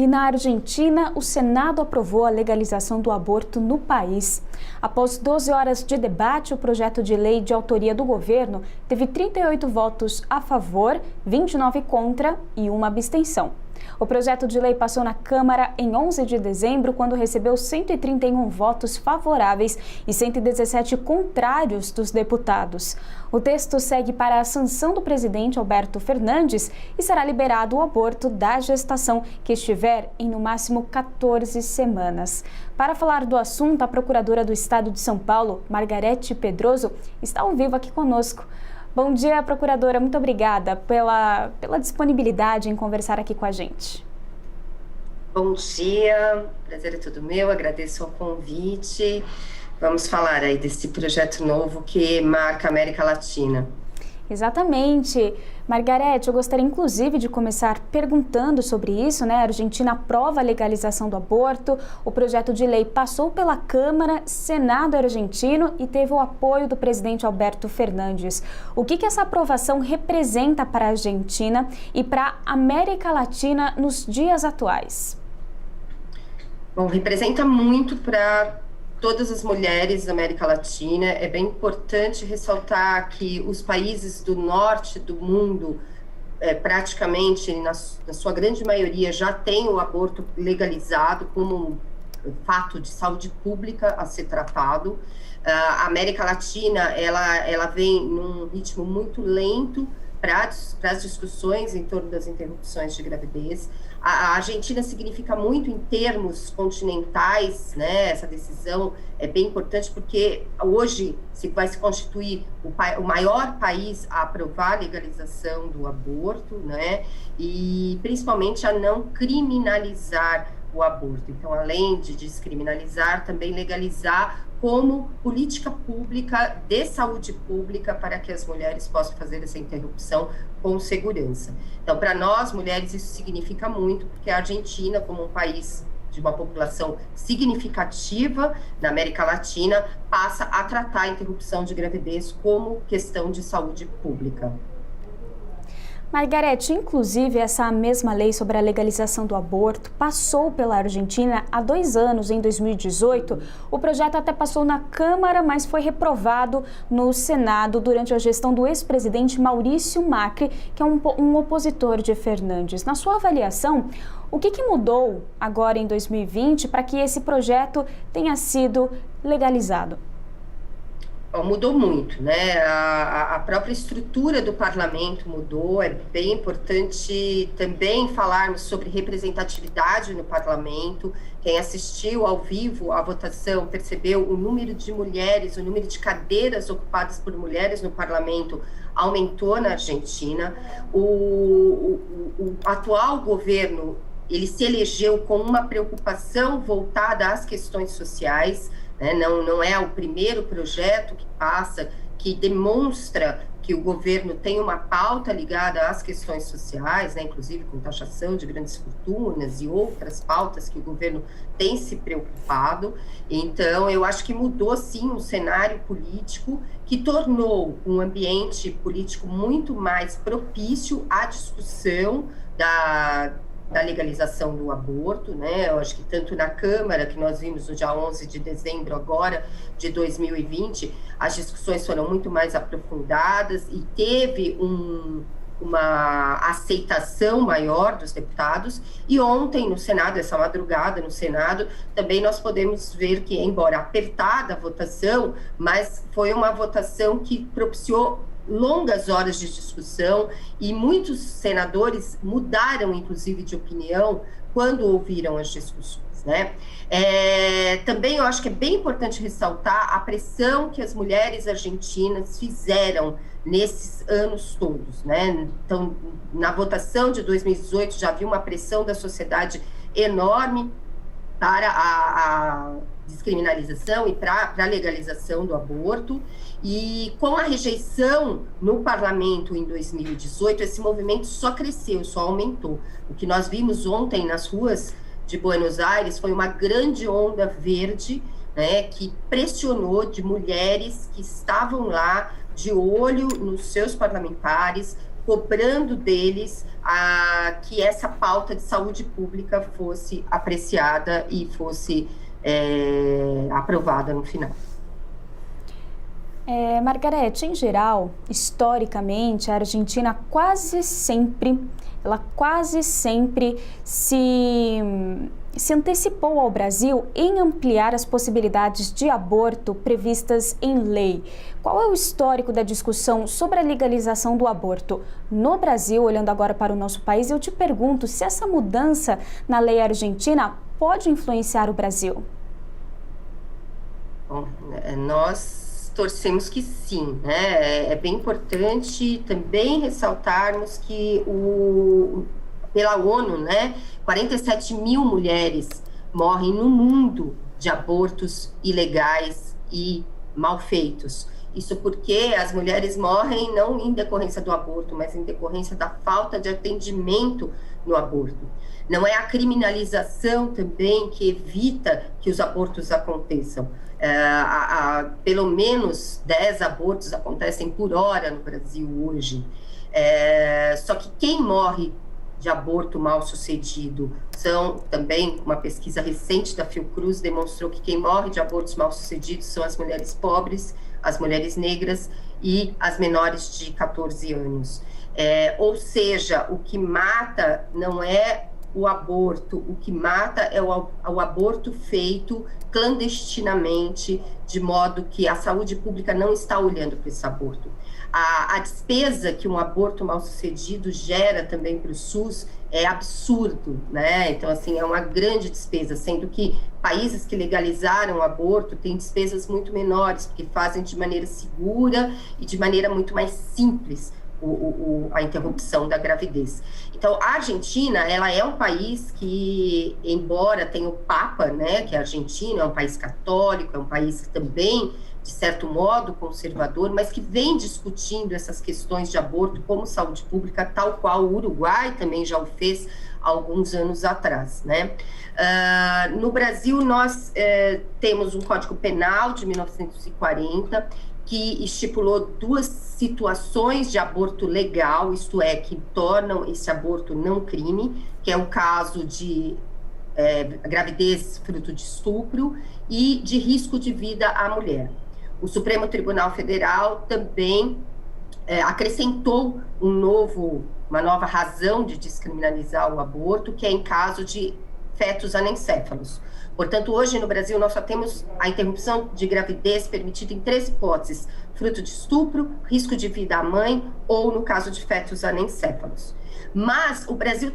E na Argentina, o Senado aprovou a legalização do aborto no país. Após 12 horas de debate, o projeto de lei de autoria do governo teve 38 votos a favor, 29 contra e uma abstenção. O projeto de lei passou na Câmara em 11 de dezembro, quando recebeu 131 votos favoráveis e 117 contrários dos deputados. O texto segue para a sanção do presidente Alberto Fernandes e será liberado o aborto da gestação que estiver em no máximo 14 semanas. Para falar do assunto, a procuradora do Estado de São Paulo, Margarete Pedroso, está ao vivo aqui conosco. Bom dia, procuradora. Muito obrigada pela disponibilidade em conversar aqui com a gente. Bom dia, prazer é todo meu, agradeço o convite. Vamos falar aí desse projeto novo que marca a América Latina. Exatamente. Margarete, eu gostaria inclusive de começar perguntando sobre isso, né? A Argentina aprova a legalização do aborto, o projeto de lei passou pela Câmara, Senado argentino e teve o apoio do presidente Alberto Fernandes. O que essa aprovação representa para a Argentina e para a América Latina nos dias atuais? Bom, representa muito para todas as mulheres da América Latina. É bem importante ressaltar que os países do norte do mundo, praticamente, na sua grande maioria, já têm o aborto legalizado como um fato de saúde pública a ser tratado. A América Latina, ela vem num ritmo muito lento para as discussões em torno das interrupções de gravidez. A Argentina significa muito em termos continentais, né? Essa decisão é bem importante porque hoje vai se constituir o maior país a aprovar a legalização do aborto, né? E principalmente a não criminalizar o aborto. Então, além de descriminalizar, também legalizar como política pública de saúde pública para que as mulheres possam fazer essa interrupção com segurança. Então, para nós, mulheres, isso significa muito, porque a Argentina, como um país de uma população significativa na América Latina, passa a tratar a interrupção de gravidez como questão de saúde pública. Margarete, inclusive essa mesma lei sobre a legalização do aborto passou pela Argentina há 2 anos, em 2018. O projeto até passou na Câmara, mas foi reprovado no Senado durante a gestão do ex-presidente Maurício Macri, que é um opositor de Fernandes. Na sua avaliação, o que mudou agora em 2020 para que esse projeto tenha sido legalizado? Mudou muito, né? A própria estrutura do parlamento mudou. É bem importante também falarmos sobre representatividade no parlamento. Quem assistiu ao vivo à votação percebeu o número de mulheres, o número de cadeiras ocupadas por mulheres no parlamento aumentou na Argentina. O atual governo, ele se elegeu com uma preocupação voltada às questões sociais. Não é o primeiro projeto que passa, que demonstra que o governo tem uma pauta ligada às questões sociais, né, inclusive com taxação de grandes fortunas e outras pautas que o governo tem se preocupado. Então, eu acho que mudou, sim, o cenário político, que tornou um ambiente político muito mais propício à discussão da legalização do aborto, né? Eu acho que tanto na Câmara, que nós vimos no dia 11 de dezembro agora, de 2020, as discussões foram muito mais aprofundadas e teve uma aceitação maior dos deputados. E ontem no Senado, essa madrugada no Senado, também nós podemos ver que, embora apertada a votação, mas foi uma votação que propiciou longas horas de discussão e muitos senadores mudaram, inclusive, de opinião quando ouviram as discussões, né? Também eu acho que é bem importante ressaltar a pressão que as mulheres argentinas fizeram nesses anos todos, né? Então, na votação de 2018 já havia uma pressão da sociedade enorme para a descriminalização e para a legalização do aborto, e com a rejeição no parlamento em 2018, esse movimento só cresceu, só aumentou. O que nós vimos ontem nas ruas de Buenos Aires foi uma grande onda verde, né, que pressionou de mulheres que estavam lá de olho nos seus parlamentares, cobrando deles que essa pauta de saúde pública fosse apreciada e fosse aprovada no final. Margarete, em geral, historicamente, a Argentina quase sempre se antecipou ao Brasil em ampliar as possibilidades de aborto previstas em lei. Qual é o histórico da discussão sobre a legalização do aborto no Brasil, olhando agora para o nosso país? Eu te pergunto se essa mudança na lei argentina pode influenciar o Brasil. Bom, nós torcemos que sim, né? É bem importante também ressaltarmos que pela ONU, né, 47 mil mulheres morrem no mundo de abortos ilegais e mal feitos. Isso porque as mulheres morrem não em decorrência do aborto, mas em decorrência da falta de atendimento no aborto. Não é a criminalização também que evita que os abortos aconteçam. Pelo menos 10 abortos acontecem por hora no Brasil hoje. Só que quem morre de aborto mal sucedido também uma pesquisa recente da Fiocruz demonstrou que quem morre de abortos mal sucedidos são as mulheres pobres, as mulheres negras e as menores de 14 anos. Ou seja, o que mata não é o aborto, o que mata é o aborto feito clandestinamente, de modo que a saúde pública não está olhando para esse aborto. A despesa que um aborto mal sucedido gera também para o SUS é absurdo, né? Então, assim, é uma grande despesa, sendo que países que legalizaram o aborto têm despesas muito menores, porque fazem de maneira segura e de maneira muito mais simples a interrupção da gravidez. Então, a Argentina, ela é um país que, embora tenha o Papa, né, que é argentino, é um país católico, é um país que também, de certo modo, conservador, mas que vem discutindo essas questões de aborto como saúde pública, tal qual o Uruguai também já o fez há alguns anos atrás, né? No Brasil, nós temos um Código Penal de 1940, que estipulou 2 situações de aborto legal, isto é, que tornam esse aborto não crime, que é o caso de gravidez fruto de estupro e de risco de vida à mulher. O Supremo Tribunal Federal também acrescentou uma nova razão de descriminalizar o aborto, que é em caso de fetos anencéfalos. Portanto, hoje no Brasil nós só temos a interrupção de gravidez permitida em 3 hipóteses: fruto de estupro, risco de vida à mãe ou no caso de fetos anencéfalos. Mas o Brasil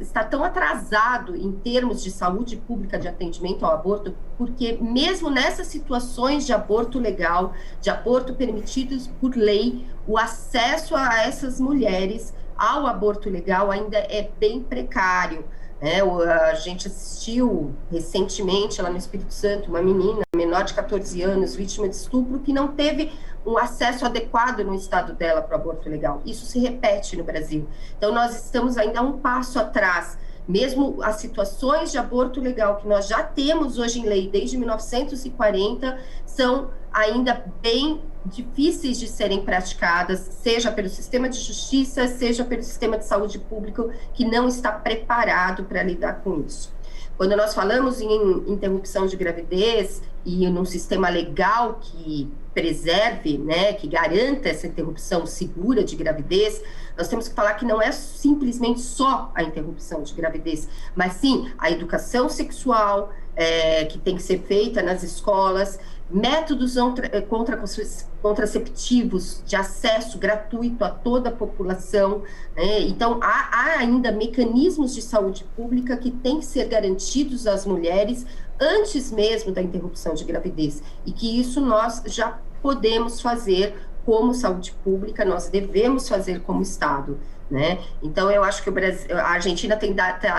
está tão atrasado em termos de saúde pública de atendimento ao aborto, porque mesmo nessas situações de aborto legal, de aborto permitidos por lei, o acesso a essas mulheres ao aborto legal ainda é bem precário. A gente assistiu recentemente lá no Espírito Santo uma menina menor de 14 anos, vítima de estupro, que não teve um acesso adequado no estado dela para o aborto legal. Isso se repete no Brasil. Então, nós estamos ainda um passo atrás. Mesmo as situações de aborto legal que nós já temos hoje em lei desde 1940 são ainda bem difíceis de serem praticadas, seja pelo sistema de justiça, seja pelo sistema de saúde público, que não está preparado para lidar com isso. Quando nós falamos em interrupção de gravidez e num sistema legal que preserve, né, que garanta essa interrupção segura de gravidez, nós temos que falar que não é simplesmente só a interrupção de gravidez, mas sim a educação sexual, que tem que ser feita nas escolas, métodos contraceptivos de acesso gratuito a toda a população, né? Então, há ainda mecanismos de saúde pública que têm que ser garantidos às mulheres antes mesmo da interrupção de gravidez, e que isso nós já podemos fazer como saúde pública, nós devemos fazer como Estado, né? Então, eu acho que a Argentina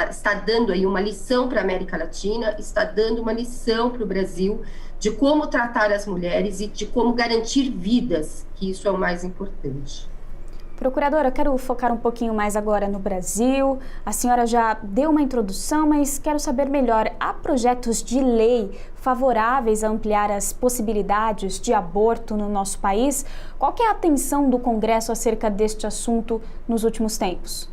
está dando aí uma lição para a América Latina, está dando uma lição para o Brasil de como tratar as mulheres e de como garantir vidas, que isso é o mais importante. Procuradora, eu quero focar um pouquinho mais agora no Brasil. A senhora já deu uma introdução, mas quero saber melhor. Há projetos de lei favoráveis a ampliar as possibilidades de aborto no nosso país? Qual que é a atenção do Congresso acerca deste assunto nos últimos tempos?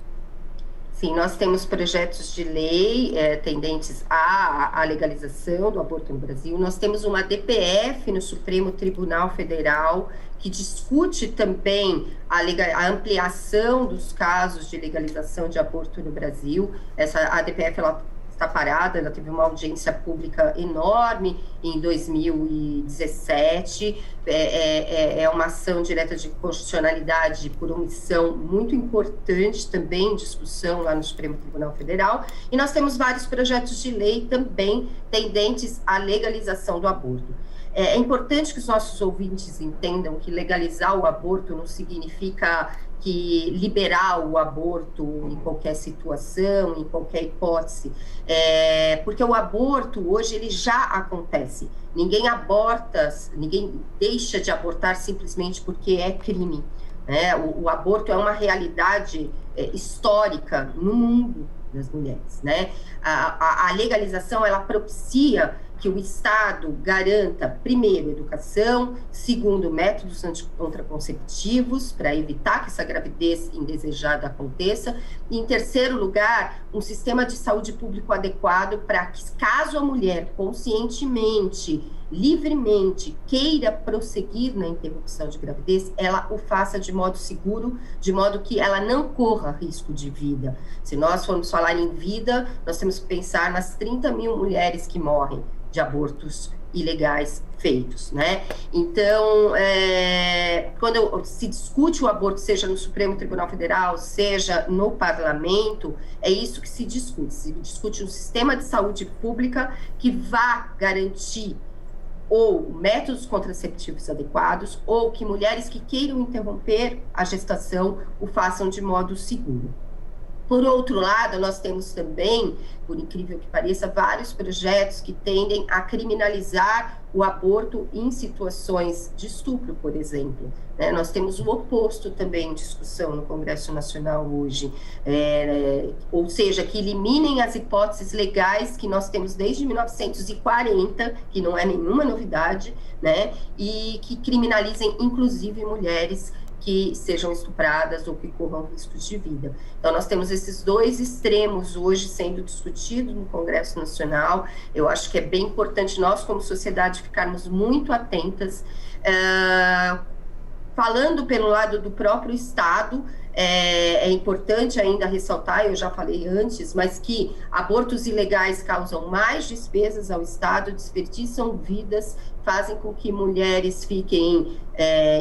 Sim, nós temos projetos de lei tendentes à legalização do aborto no Brasil. Nós temos uma DPF no Supremo Tribunal Federal que discute também a ampliação dos casos de legalização de aborto no Brasil. A DPF está parada, ela teve uma audiência pública enorme em 2017, é uma ação direta de constitucionalidade por omissão muito importante também em discussão lá no Supremo Tribunal Federal, e nós temos vários projetos de lei também tendentes à legalização do aborto. É importante que os nossos ouvintes entendam que legalizar o aborto não significa que liberar o aborto em qualquer situação, em qualquer hipótese, porque o aborto hoje ele já acontece. Ninguém aborta, ninguém deixa de abortar simplesmente porque é crime. O aborto é uma realidade histórica no mundo das mulheres, né? A legalização ela propicia que o Estado garanta, primeiro, educação, segundo, métodos anticontraconceptivos para evitar que essa gravidez indesejada aconteça, e, em terceiro lugar, um sistema de saúde público adequado para que, caso a mulher conscientemente, livremente queira prosseguir na interrupção de gravidez, ela o faça de modo seguro, de modo que ela não corra risco de vida. Se nós formos falar em vida, nós temos que pensar nas 30 mil mulheres que morrem de abortos ilegais feitos, né? Então, quando se discute o aborto, seja no Supremo Tribunal Federal, seja no Parlamento, é isso que se discute um sistema de saúde pública que vá garantir ou métodos contraceptivos adequados, ou que mulheres que queiram interromper a gestação o façam de modo seguro. Por outro lado, nós temos também, por incrível que pareça, vários projetos que tendem a criminalizar o aborto em situações de estupro, por exemplo. Nós temos o oposto também em discussão no Congresso Nacional hoje, ou seja, que eliminem as hipóteses legais que nós temos desde 1940, que não é nenhuma novidade, né? E que criminalizem, inclusive, mulheres que sejam estupradas ou que corram riscos de vida. Então, nós temos esses dois extremos hoje sendo discutidos no Congresso Nacional. Eu acho que é bem importante nós, como sociedade, ficarmos muito atentas. Falando pelo lado do próprio Estado, é importante ainda ressaltar, eu já falei antes, mas que abortos ilegais causam mais despesas ao Estado, desperdiçam vidas, fazem com que mulheres fiquem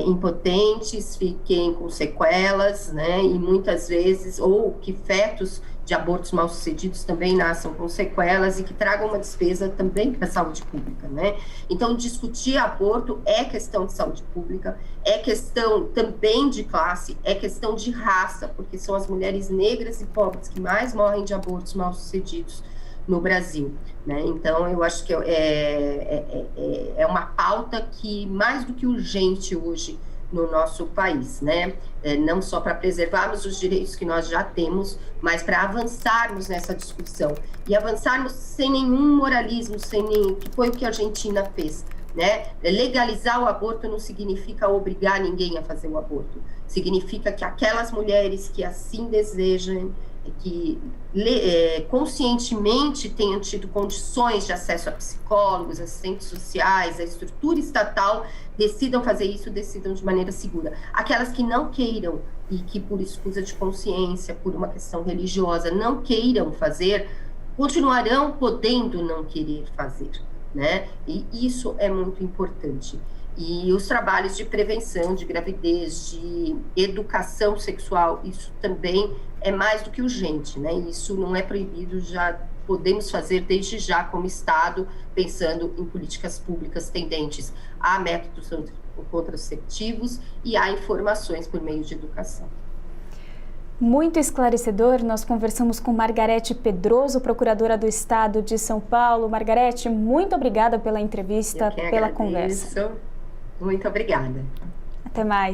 impotentes, fiquem com sequelas, né? E muitas vezes, ou que fetos de abortos mal-sucedidos também nasçam com sequelas e que tragam uma despesa também para a saúde pública, né? Então, discutir aborto é questão de saúde pública, é questão também de classe, é questão de raça, porque são as mulheres negras e pobres que mais morrem de abortos mal-sucedidos no Brasil, né? Então, eu acho que é uma pauta que mais do que urgente hoje no nosso país, né? Não só para preservarmos os direitos que nós já temos, mas para avançarmos nessa discussão e avançarmos sem nenhum moralismo, que foi o que a Argentina fez, né? Legalizar o aborto não significa obrigar ninguém a fazer o aborto, significa que aquelas mulheres que assim desejam, que conscientemente tenham tido condições de acesso a psicólogos, assistentes sociais, a estrutura estatal, decidam fazer isso, decidam de maneira segura. Aquelas que não queiram e que por escusa de consciência, por uma questão religiosa, não queiram fazer, continuarão podendo não querer fazer, né? E isso é muito importante. E os trabalhos de prevenção de gravidez, de educação sexual, isso também é mais do que urgente, né? Isso não é proibido, já podemos fazer desde já como Estado, pensando em políticas públicas tendentes a métodos contraceptivos e a informações por meio de educação. Muito esclarecedor, nós conversamos com Margarete Pedroso, procuradora do Estado de São Paulo. Margarete, muito obrigada pela entrevista, pela conversa. Muito obrigada. Até mais.